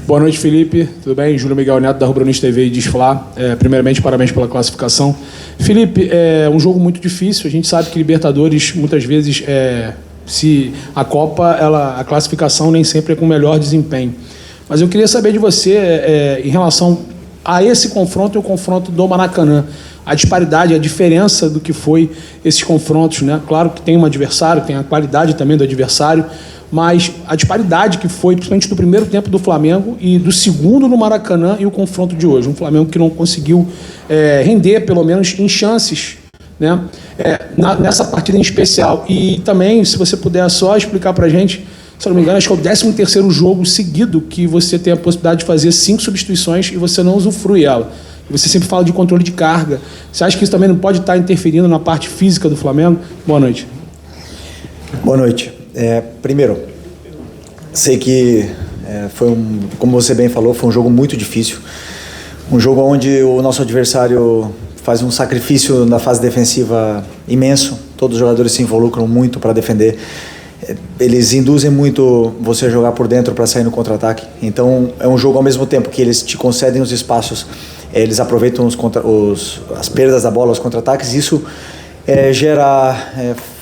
Boa noite, Felipe. Tudo bem? Júlio Miguel Neto, da Rubro News TV e Desflá. Primeiramente, parabéns pela classificação. Felipe, é um jogo muito difícil. A gente sabe que Libertadores, muitas vezes, se a Copa, a classificação nem sempre é com o melhor desempenho. Mas eu queria saber de você, em relação a esse confronto e o confronto do Maracanã, a disparidade, a diferença do que foi esses confrontos, né? Claro que tem um adversário, tem a qualidade também do adversário, mas a disparidade que foi, principalmente do primeiro tempo do Flamengo e do segundo no Maracanã e o confronto de hoje. Um Flamengo que não conseguiu render, pelo menos em chances, né? Nessa partida em especial. E também, se você puder só explicar para a gente, se eu não me engano, acho que é o 13º jogo seguido que você tem a possibilidade de fazer 5 substituições e você não usufrui ela. Você sempre fala de controle de carga. Você acha que isso também não pode estar interferindo na parte física do Flamengo? Boa noite. Boa noite. Primeiro, sei que como você bem falou, foi um jogo muito difícil. Um jogo onde o nosso adversário faz um sacrifício na fase defensiva imenso. Todos os jogadores se involucram muito para defender. Eles induzem muito você a jogar por dentro para sair no contra-ataque. Então, é um jogo ao mesmo tempo que eles te concedem os espaços, eles aproveitam as perdas da bola, os contra-ataques. Isso gera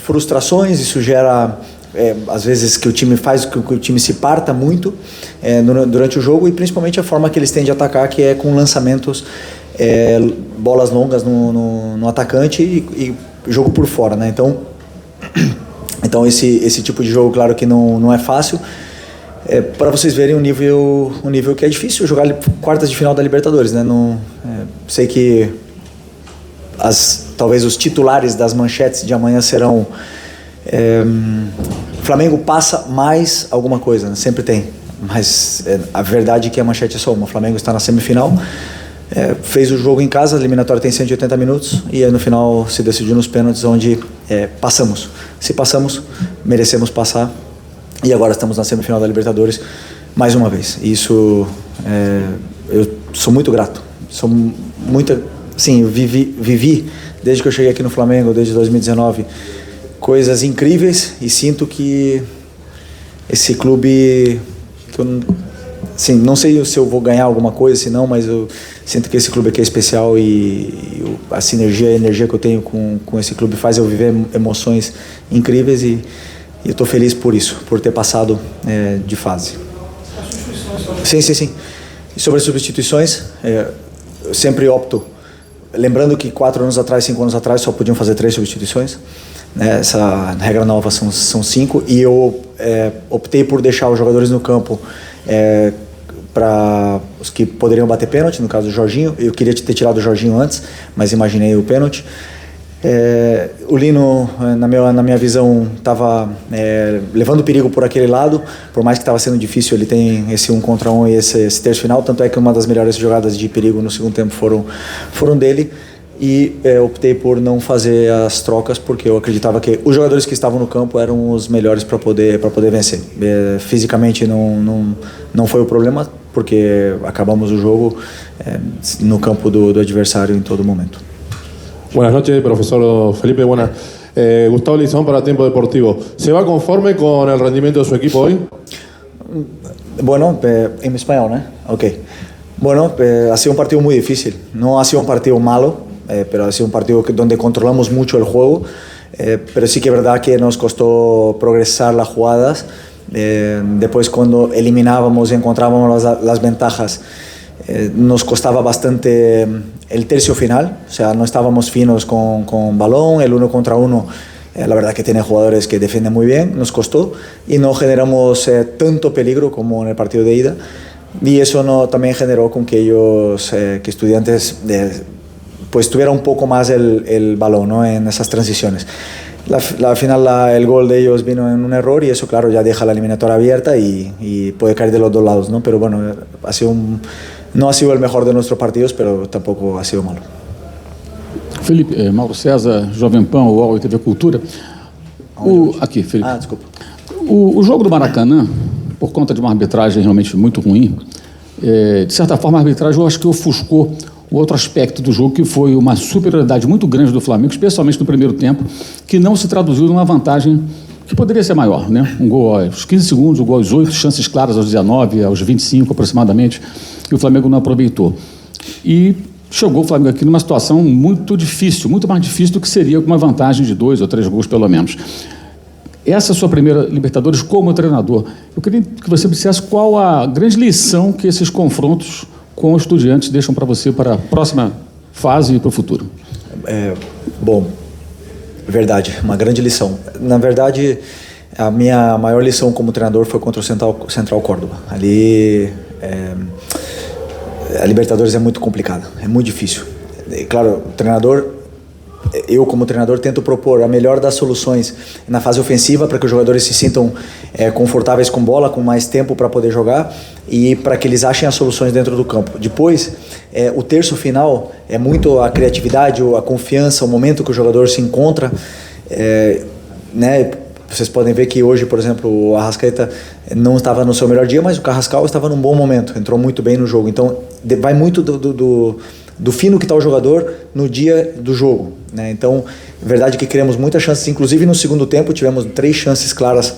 frustrações, isso gera às vezes que o time faz que o time se parta muito durante o jogo, e principalmente a forma que eles têm de atacar, que é com lançamentos, bolas longas no atacante e jogo por fora, né? Então esse tipo de jogo, claro que não é fácil. Para vocês verem o nível que é difícil jogar quartas de final da Libertadores, né? Sei que talvez os titulares das manchetes de amanhã serão Flamengo passa mais alguma coisa, né? Sempre tem, mas a verdade é que a manchete é só uma. O Flamengo está na semifinal, fez o jogo em casa, a eliminatória tem 180 minutos e aí no final se decidiu nos pênaltis, onde passamos. Se passamos, merecemos passar, e agora estamos na semifinal da Libertadores mais uma vez. Isso eu sou muito grato, sim, eu vivi desde que eu cheguei aqui no Flamengo, desde 2019, coisas incríveis, e sinto que esse clube, que eu não sei se eu vou ganhar alguma coisa, se não, mas eu sinto que esse clube aqui é especial, e a sinergia, a energia que eu tenho com esse clube faz eu viver emoções incríveis, e eu estou feliz por isso, por ter passado de fase. Sim. E sobre as substituições, eu sempre opto, lembrando que 4 anos atrás, 5 anos atrás, só podiam fazer 3 substituições. Essa regra nova são 5, e eu optei por deixar os jogadores no campo para os que poderiam bater pênalti, no caso do Jorginho. Eu queria ter tirado o Jorginho antes, mas imaginei o pênalti. O Lino, na minha visão, estava levando perigo por aquele lado, por mais que estava sendo difícil. Ele tem esse 1 contra 1 e esse terço final, tanto é que uma das melhores jogadas de perigo no segundo tempo foram dele. E optei por não fazer as trocas, porque eu acreditava que os jogadores que estavam no campo eram os melhores para poder vencer. Fisicamente não foi o problema, porque acabamos o jogo no campo do adversário em todo momento. Buenas noches, profesor Felipe. Gustavo Lizón para Tiempo Deportivo. ¿Se va conforme con el rendimiento de su equipo hoy? Bueno, en español, ¿no? Ok. Bueno, ha sido un partido muy difícil. No ha sido un partido malo, pero ha sido un partido donde controlamos mucho el juego. Pero sí que es verdad que nos costó progresar las jugadas. Después, cuando eliminábamos y encontrábamos las ventajas, nos costaba bastante el tercio final. O sea, no estábamos finos con balón, el 1 contra 1. La verdad que tiene jugadores que defienden muy bien, nos costó, y no generamos tanto peligro como en el partido de ida. Y eso también generó con que ellos, que Estudiantes, pues tuviera un poco más el balón, ¿no? En esas transiciones. Al final el gol de ellos vino en un error, y eso, claro, ya deja la eliminatoria abierta y puede caer de los dos lados, ¿no? Pero bueno, no ha sido el mejor de nuestros partidos, pero tampoco ha sido malo. Felipe, Mauro César, Jovem Pan, UOL e TV Cultura. Aqui, Felipe. Desculpa. O jogo do Maracanã, por conta de uma arbitragem realmente muito ruim, de certa forma a arbitragem eu acho que ofuscou o outro aspecto do jogo, que foi uma superioridade muito grande do Flamengo, especialmente no primeiro tempo, que não se traduziu numa vantagem que poderia ser maior, né? Um gol aos 15 segundos, um gol aos 8, chances claras aos 19, aos 25 aproximadamente, e o Flamengo não aproveitou. E chegou o Flamengo aqui numa situação muito difícil, muito mais difícil do que seria com uma vantagem de 2 ou 3 gols pelo menos. Essa é a sua primeira Libertadores como treinador. Eu queria que você dissesse qual a grande lição que esses confrontos com os Estudiantes deixam para você para a próxima fase e para o futuro. Bom, verdade, uma grande lição. Na verdade, a minha maior lição como treinador foi contra o Central Córdoba. Ali, a Libertadores é muito complicada, é muito difícil. E, claro, o treinador, eu como treinador tento propor a melhor das soluções na fase ofensiva para que os jogadores se sintam confortáveis com bola, com mais tempo para poder jogar e para que eles achem as soluções dentro do campo. Depois, o terço final é muito a criatividade, a confiança, o momento que o jogador se encontra, né? Vocês podem ver que hoje, por exemplo, o Arrascaeta não estava no seu melhor dia, mas o Carrascal estava num bom momento, entrou muito bem no jogo. Então, vai muito do fino que está o jogador no dia do jogo, né? Então, é verdade que criamos muitas chances, inclusive no segundo tempo tivemos 3 chances claras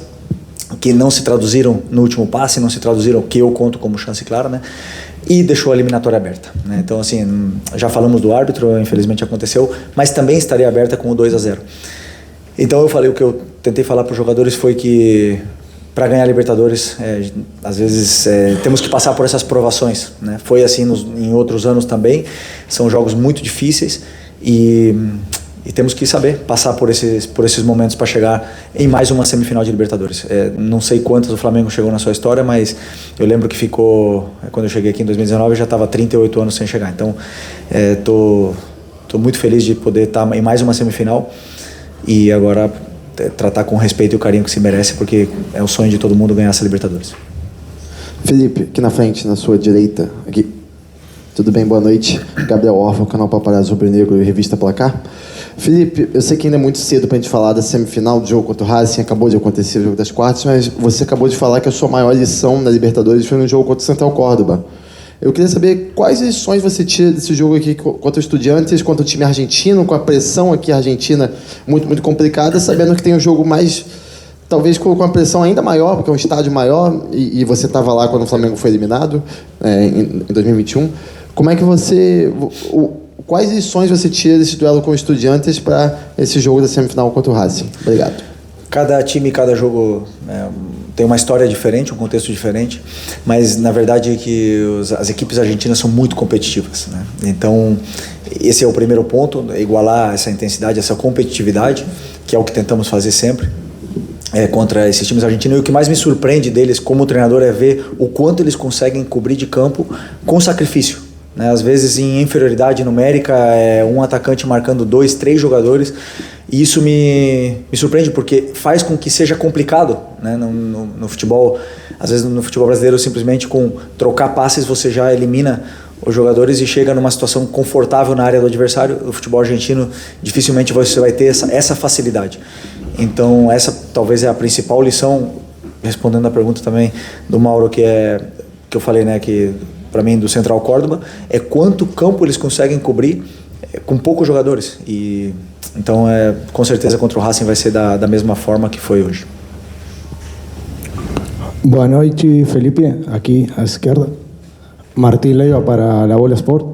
que não se traduziram no último passe, não se traduziram, que eu conto como chance clara, né? E deixou a eliminatória aberta, né? Então, assim, já falamos do árbitro, infelizmente aconteceu, mas também estaria aberta com o 2-0. Então eu falei, o que eu tentei falar para os jogadores foi que para ganhar a Libertadores, às vezes temos que passar por essas provações, né? Foi assim em outros anos também, são jogos muito difíceis e temos que saber passar por esses momentos para chegar em mais uma semifinal de Libertadores. Não sei quantas o Flamengo chegou na sua história, mas eu lembro que ficou, quando eu cheguei aqui em 2019, eu já estava 38 anos sem chegar. Então, tô muito feliz de poder estar em mais uma semifinal e agora tratar com o respeito e o carinho que se merece, porque é o sonho de todo mundo ganhar essa Libertadores. Felipe, aqui na frente, na sua direita, aqui. Tudo bem? Boa noite. Gabriel Orfa, canal Paparazzo Rubro-Negro e Revista Placar. Felipe, eu sei que ainda é muito cedo para a gente falar da semifinal do jogo contra o Racing, acabou de acontecer o jogo das quartas, mas você acabou de falar que a sua maior lição na Libertadores foi no jogo contra o Central Córdoba. Eu queria saber quais lições você tira desse jogo aqui contra o Estudiantes, contra o time argentino, com a pressão aqui argentina muito, muito complicada, sabendo que tem um jogo mais, talvez com uma pressão ainda maior, porque é um estádio maior, e você estava lá quando o Flamengo foi eliminado, em 2021. Como é que você... Quais lições você tira desse duelo com o Estudiantes para esse jogo da semifinal contra o Racing? Obrigado. Cada time, cada jogo tem uma história diferente, um contexto diferente, mas na verdade é que as equipes argentinas são muito competitivas, né? Então esse é o primeiro ponto, igualar essa intensidade, essa competitividade, que é o que tentamos fazer sempre contra esses times argentinos. E o que mais me surpreende deles como treinador é ver o quanto eles conseguem cobrir de campo com sacrifício, né? Às vezes em inferioridade numérica, um atacante marcando 2, 3 jogadores, e isso me surpreende porque faz com que seja complicado, né? No futebol, às vezes no futebol brasileiro, simplesmente com trocar passes você já elimina os jogadores e chega numa situação confortável na área do adversário. O futebol argentino dificilmente você vai ter essa facilidade. Então essa talvez é a principal lição, respondendo a pergunta também do Mauro, que eu falei, né, que para mim do Central Córdoba, é quanto campo eles conseguem cobrir com poucos jogadores. E então com certeza contra o Racing vai ser da mesma forma que foi hoje. Boa noite, Felipe, aquí a izquierda. Martín Leiva para La Bola Sport.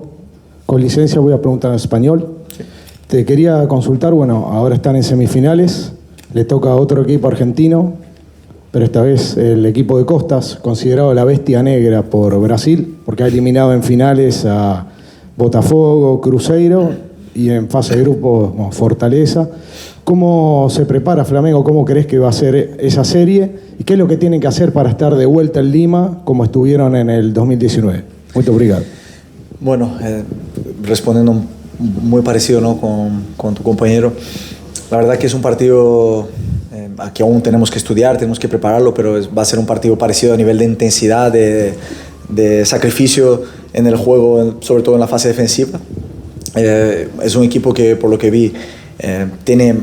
Con licencia voy a preguntar en español. Sí. Te quería consultar, bueno, ahora están en semifinales, le toca a otro equipo argentino, pero esta vez el equipo de Costas, considerado la bestia negra por Brasil, porque ha eliminado en finales a Botafogo, Cruzeiro y en fase de grupo, bueno, Fortaleza. ¿Cómo se prepara Flamengo? ¿Cómo crees que va a ser esa serie? ¿Y qué es lo que tienen que hacer para estar de vuelta en Lima como estuvieron en el 2019? Muy obrigado. Bueno, respondiendo muy parecido, ¿no?, con tu compañero, la verdad que es un partido que aún tenemos que estudiar, tenemos que prepararlo, pero va a ser un partido parecido a nivel de intensidad, de sacrificio en el juego, sobre todo en la fase defensiva. Es un equipo que, por lo que vi, tiene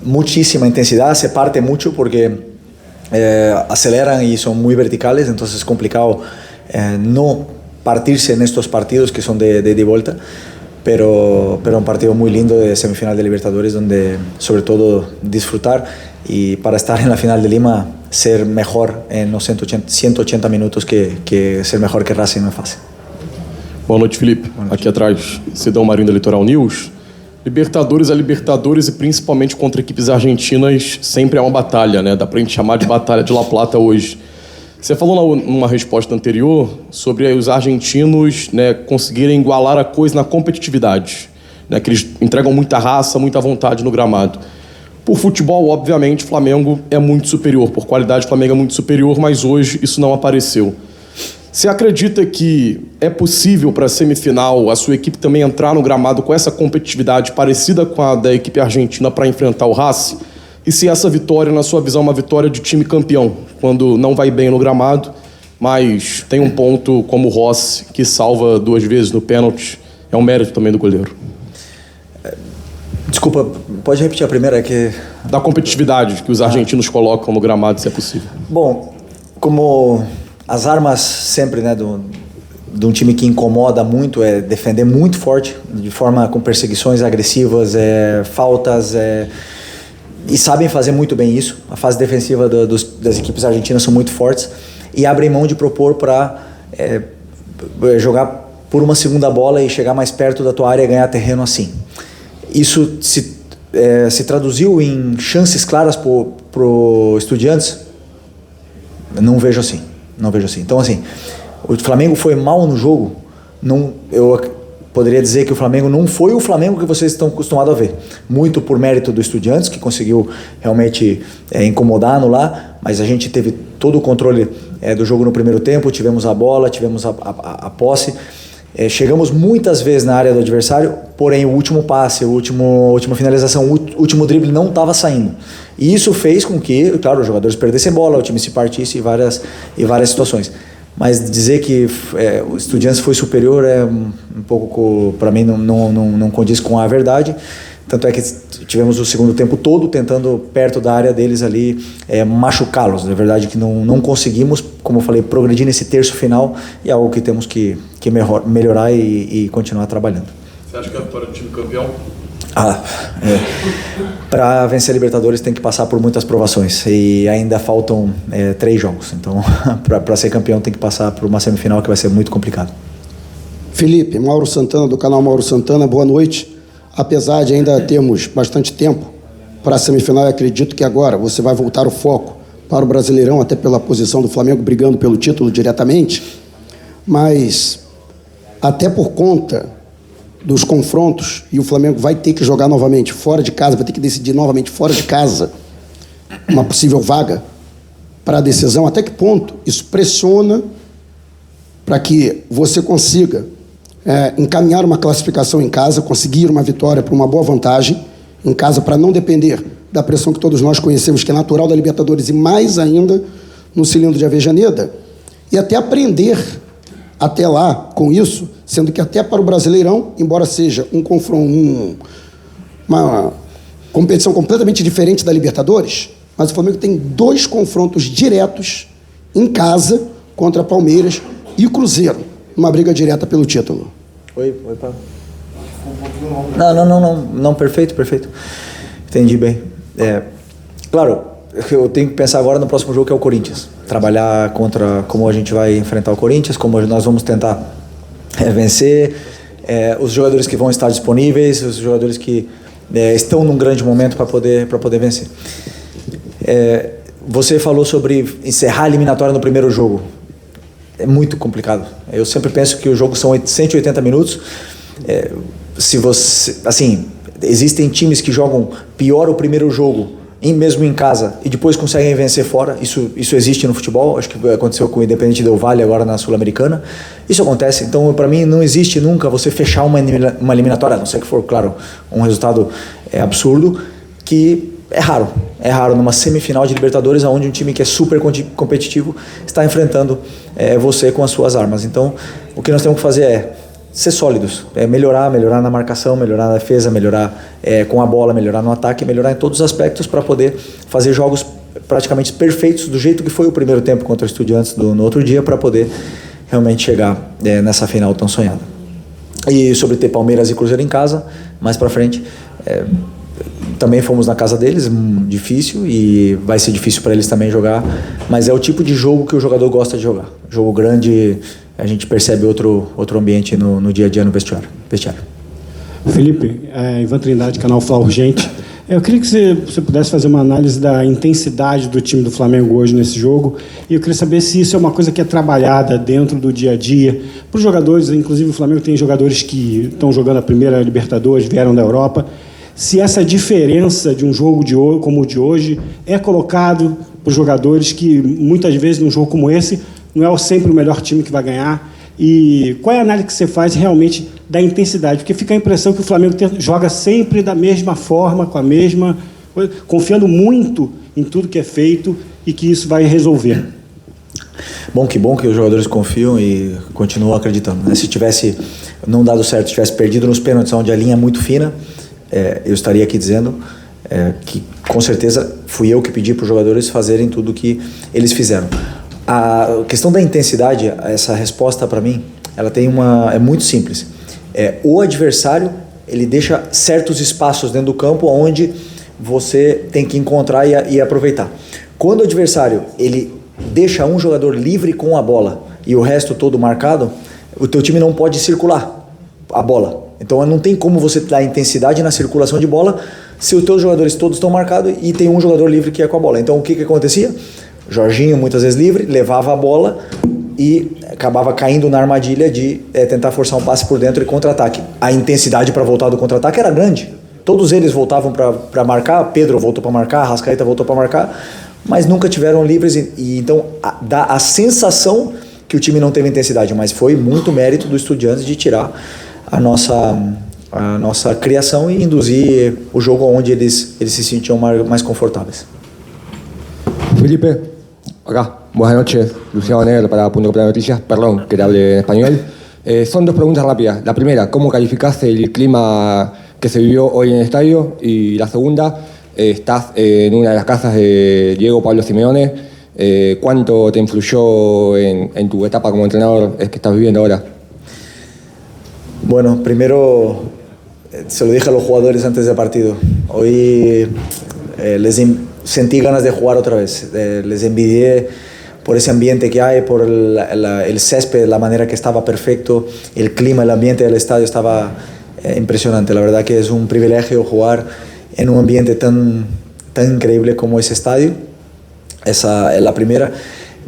muchísima intensidad, se parte mucho porque aceleran y son muy verticales, entonces es complicado no partirse en estos partidos que son de vuelta, pero un partido muy lindo de semifinal de Libertadores donde sobre todo disfrutar. y para estar en la final de Lima, ser mejor en los 180 minutos que ser mejor que Racing no es fácil. Boa noite, Felipe. Aqui atrás, Cidão Marinho da Litoral News. Libertadores é Libertadores e principalmente contra equipes argentinas sempre é uma batalha, né? Dá pra gente chamar de batalha de La Plata hoje. Você falou numa resposta anterior sobre os argentinos, né, conseguirem igualar a coisa na competitividade, né? Que eles entregam muita raça, muita vontade no gramado. Por futebol, obviamente, o Flamengo é muito superior. Por qualidade, o Flamengo é muito superior, mas hoje isso não apareceu. Você acredita que é possível para a semifinal a sua equipe também entrar no gramado com essa competitividade parecida com a da equipe argentina para enfrentar o Racing? E se essa vitória, na sua visão, é uma vitória de time campeão, quando não vai bem no gramado, mas tem um ponto como o Rossi, que salva 2 vezes no pênalti, é um mérito também do goleiro? Desculpa, pode repetir a primeira? Da competitividade que os argentinos colocam no gramado, se é possível. Bom, como as armas sempre, né, de um time que incomoda muito é defender muito forte, de forma com perseguições agressivas, faltas, e sabem fazer muito bem isso. A fase defensiva das equipes argentinas são muito fortes e abrem mão de propor para jogar por uma segunda bola e chegar mais perto da tua área e ganhar terreno assim. Isso se traduziu em chances claras pro Estudiantes? Não vejo assim. Então, assim, o Flamengo foi mal no jogo. Eu poderia dizer que o Flamengo não foi o Flamengo que vocês estão acostumados a ver. Muito por mérito do Estudiantes, que conseguiu realmente incomodar, anular, mas a gente teve todo o controle do jogo no primeiro tempo, tivemos a bola, tivemos a posse. Chegamos muitas vezes na área do adversário, porém o último passe, a última finalização, o último drible não estava saindo. E isso fez com que, claro, os jogadores perdessem bola, o time se partisse em várias situações. Mas dizer que o Estudiantes foi superior é um pouco, para mim, não condiz com a verdade. Tanto é que tivemos o segundo tempo todo tentando, perto da área deles ali, machucá-los. Na verdade que não conseguimos, como eu falei, progredir nesse terço final, e é algo que temos que melhorar e continuar trabalhando. Você acha que é a vitória do time campeão? Para vencer a Libertadores tem que passar por muitas provações e ainda faltam 3 jogos. Então, para ser campeão tem que passar por uma semifinal que vai ser muito complicado. Felipe, Mauro Santana, do canal Mauro Santana, boa noite. Apesar de ainda termos bastante tempo para a semifinal, eu acredito que agora você vai voltar o foco para o Brasileirão, até pela posição do Flamengo brigando pelo título diretamente, mas até por conta dos confrontos, e o Flamengo vai ter que jogar novamente fora de casa, vai ter que decidir novamente fora de casa uma possível vaga para a decisão. Até que ponto isso pressiona para que você consiga encaminhar uma classificação em casa, conseguir uma vitória por uma boa vantagem em casa, para não depender da pressão que todos nós conhecemos, que é natural da Libertadores, e mais ainda no cilindro de Avejaneda, e até aprender até lá com isso, sendo que até para o Brasileirão, embora seja um confronto, uma competição completamente diferente da Libertadores, mas o Flamengo tem 2 confrontos diretos em casa contra Palmeiras e Cruzeiro, uma briga direta pelo título. Oi, Paulo. Não, perfeito. Entendi bem. Claro, eu tenho que pensar agora no próximo jogo, que é o Corinthians. Trabalhar contra como a gente vai enfrentar o Corinthians, como nós vamos tentar vencer, os jogadores que vão estar disponíveis, os jogadores que estão num grande momento para poder vencer. Você falou sobre encerrar a eliminatória no primeiro jogo. É muito complicado. Eu sempre penso que o jogo são 180 minutos. Se você, assim, existem times que jogam pior o primeiro jogo, mesmo em casa, e depois conseguem vencer fora. Isso existe no futebol. Acho que aconteceu com o Independente Del Valle agora na Sul-Americana. Isso acontece. Então, para mim, não existe nunca você fechar uma eliminatória, a não ser que for, claro, um resultado absurdo, que é raro. É raro numa semifinal de Libertadores, onde um time que é super competitivo está enfrentando você com as suas armas. Então, o que nós temos que fazer é ser sólidos, melhorar na marcação, melhorar na defesa, melhorar com a bola, melhorar no ataque, melhorar em todos os aspectos para poder fazer jogos praticamente perfeitos, do jeito que foi o primeiro tempo contra o Estudiantes no outro dia, para poder realmente chegar nessa final tão sonhada. E sobre ter Palmeiras e Cruzeiro em casa, mais para frente, também fomos na casa deles, difícil, e vai ser difícil para eles também jogar, mas é o tipo de jogo que o jogador gosta de jogar. Jogo grande, a gente percebe outro ambiente no dia a dia no vestiário. Felipe, Ivan Trindade, canal Fla Urgente. Eu queria que você pudesse fazer uma análise da intensidade do time do Flamengo hoje nesse jogo, e eu queria saber se isso é uma coisa que é trabalhada dentro do dia a dia para os jogadores. Inclusive o Flamengo tem jogadores que estão jogando a primeira Libertadores, vieram da Europa. Se essa diferença de um jogo como o de hoje é colocado para os jogadores que muitas vezes num jogo como esse não é sempre o melhor time que vai ganhar. E qual é a análise que você faz realmente da intensidade? Porque fica a impressão que o Flamengo joga sempre da mesma forma, com a mesma coisa, confiando muito em tudo que é feito e que isso vai resolver. Que bom que os jogadores confiam e continuam acreditando, né? Se tivesse não dado certo, tivesse perdido nos pênaltis, onde a linha é muito fina, eu estaria aqui dizendo que com certeza fui eu que pedi para os jogadores fazerem tudo o que eles fizeram. A questão da intensidade, essa resposta para mim, ela é muito simples. O adversário, ele deixa certos espaços dentro do campo onde você tem que encontrar e aproveitar. Quando o adversário, ele deixa um jogador livre com a bola e o resto todo marcado, o teu time não pode circular a bola. Então não tem como você dar intensidade na circulação de bola se os teus jogadores todos estão marcados e tem um jogador livre que é com a bola. Então o que acontecia? Jorginho, muitas vezes livre, levava a bola e acabava caindo na armadilha de tentar forçar um passe por dentro e contra-ataque. A intensidade para voltar do contra-ataque era grande. Todos eles voltavam para marcar, Pedro voltou para marcar, Arrascaeta voltou para marcar, mas nunca tiveram livres. E então dá a sensação que o time não teve intensidade, mas foi muito mérito do Estudiantes de tirar a nossa criação e induzir o jogo onde eles se sentiam mais confortáveis. Felipe, acá, buenas noches, Luciano Negro para Punto Copa de Noticias, perdón que te hable en español. Son dos preguntas rápidas. La primera, ¿cómo calificás el clima que se vivió hoy en el estadio? Y la segunda, estás en una de las casas de Diego Pablo Simeone. ¿Cuánto te influyó en tu etapa como entrenador que estás viviendo ahora? Bueno, primero se lo dije a los jugadores antes del partido. Hoy sentí ganas de jugar otra vez. Les envidié por ese ambiente que hay, por el césped, la manera que estaba perfecto, el clima, el ambiente del estadio estaba impresionante. La verdad que es un privilegio jugar en un ambiente tan increíble como ese estadio. Esa es la primera.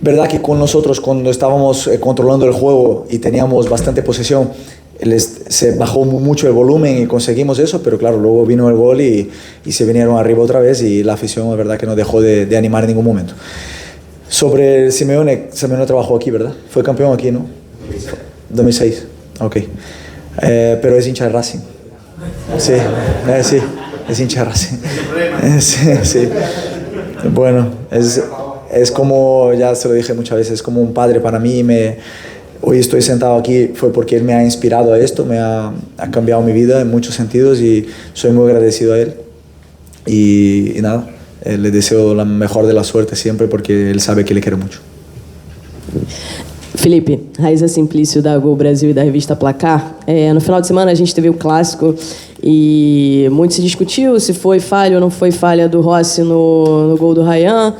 Verdad que con nosotros, cuando estábamos controlando el juego y teníamos bastante posesión, se bajó mucho el volumen y conseguimos eso, pero claro, luego vino el gol y se vinieron arriba otra vez y la afición, es verdad que no dejó de animar en ningún momento. Sobre el Simeone trabajó aquí, ¿verdad? Fue campeón aquí, ¿no? 2006. Ok. Pero es hincha de Racing. Sí, sí, es hincha de Racing. Sí. Bueno, es como, ya se lo dije muchas veces, es como un padre para mí. Hoy estoy sentado aquí fue porque él me ha inspirado a esto, ha cambiado mi vida en muchos sentidos y soy muy agradecido a él. Y nada, le deseo la mejor de la suerte siempre porque él sabe que le quiero mucho. Felipe, Raíza Simplício da Gol Brasil e da revista Placar. No final de semana a gente teve o clássico e muito se discutiu se foi falha ou não foi falha do Rossi no gol do Ryan.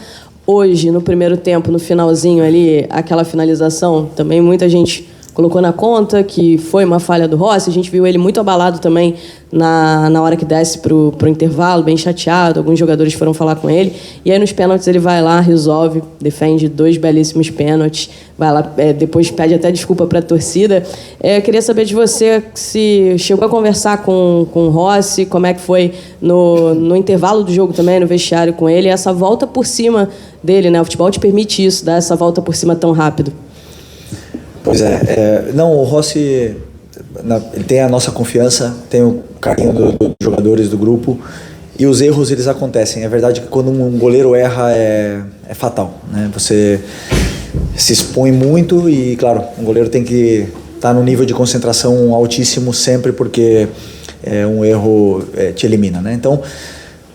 Hoje, no primeiro tempo, no finalzinho ali, aquela finalização, também muita gente colocou na conta que foi uma falha do Rossi. A gente viu ele muito abalado também na hora que desce pro intervalo, bem chateado. Alguns jogadores foram falar com ele. E aí, nos pênaltis, ele vai lá, resolve, defende 2 belíssimos pênaltis. Vai lá, depois pede até desculpa para a torcida. Eu queria saber de você se chegou a conversar com o Rossi, como é que foi no intervalo do jogo também, no vestiário com ele, essa volta por cima dele, né? O futebol te permite isso, dar essa volta por cima tão rápido. Pois não, o Rossi, ele tem a nossa confiança, tem o carinho dos jogadores do grupo e os erros eles acontecem. É verdade que quando um goleiro erra é fatal, né? Você se expõe muito e, claro, um goleiro tem que estar no nível de concentração altíssimo sempre porque um erro te elimina, né? Então,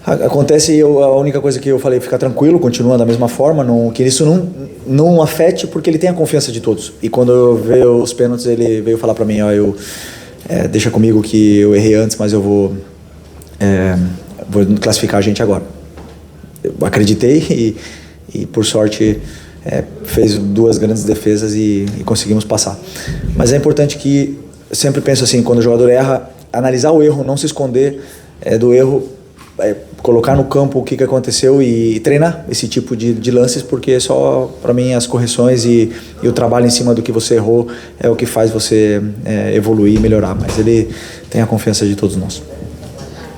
acontece e a única coisa que eu falei, ficar tranquilo, continua da mesma forma, que isso não afete porque ele tem a confiança de todos. E quando eu veio os pênaltis, ele veio falar para mim, deixa comigo que eu errei antes, mas eu vou vou classificar a gente agora. Eu acreditei e por sorte, fez 2 grandes defesas e conseguimos passar. Mas é importante que, eu sempre penso assim, quando o jogador erra, analisar o erro, não se esconder do erro, colocar no campo o que aconteceu e treinar esse tipo de lances, porque só, para mim, as correções e o trabalho em cima do que você errou é o que faz você evoluir e melhorar. Mas ele tem a confiança de todos nós.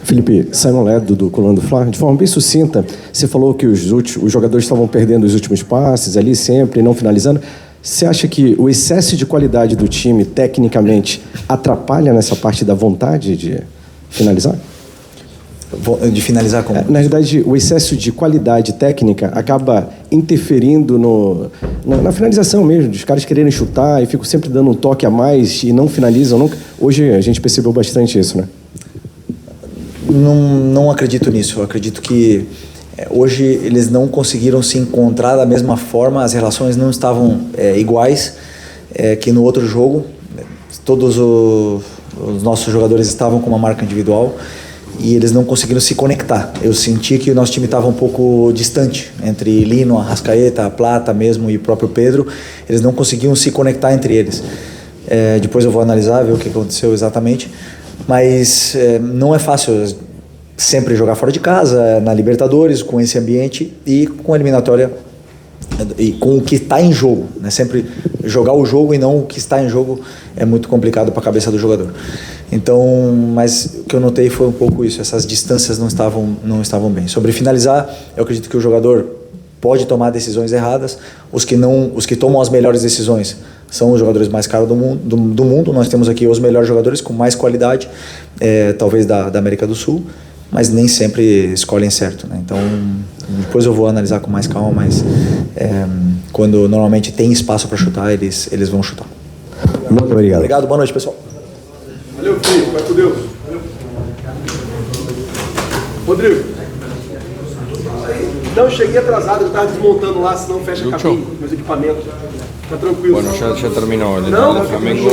Felipe, Simon Ledo, do Coluna do Fla, de forma bem sucinta, você falou que os jogadores estavam perdendo os últimos passes ali sempre, não finalizando. Você acha que o excesso de qualidade do time, tecnicamente, atrapalha nessa parte da vontade de finalizar? De finalizar como? Na realidade, o excesso de qualidade técnica acaba interferindo na finalização mesmo, dos caras quererem chutar e ficam sempre dando um toque a mais e não finalizam nunca. Hoje a gente percebeu bastante isso, né? Não acredito nisso. Eu acredito que hoje eles não conseguiram se encontrar da mesma forma, as relações não estavam iguais que no outro jogo. Todos os nossos jogadores estavam com uma marca individual e eles não conseguiram se conectar. Eu senti que o nosso time estava um pouco distante entre Lino, Arrascaeta, Plata mesmo e o próprio Pedro. Eles não conseguiam se conectar entre eles. Depois eu vou analisar, ver o que aconteceu exatamente. Mas não é fácil sempre jogar fora de casa, na Libertadores, com esse ambiente e com a eliminatória e com o que está em jogo, né? Sempre jogar o jogo e não o que está em jogo é muito complicado para a cabeça do jogador. Então, mas o que eu notei foi um pouco isso, essas distâncias não estavam bem. Sobre finalizar, eu acredito que o jogador pode tomar decisões erradas, os que tomam as melhores decisões são os jogadores mais caros do mundo. Nós temos aqui os melhores jogadores com mais qualidade, talvez da América do Sul, mas nem sempre escolhem certo, né? Então, depois eu vou analisar com mais calma, mas quando normalmente tem espaço para chutar, eles vão chutar. Muito obrigado. Obrigado, boa noite, pessoal. Valeu, Felipe, vai com Deus. Rodrigo. Não, cheguei atrasado, eu estava desmontando lá, senão fecha a cabine, meus equipamentos. Tá tranquilo. Bueno, ya terminó el Não, Flamengo.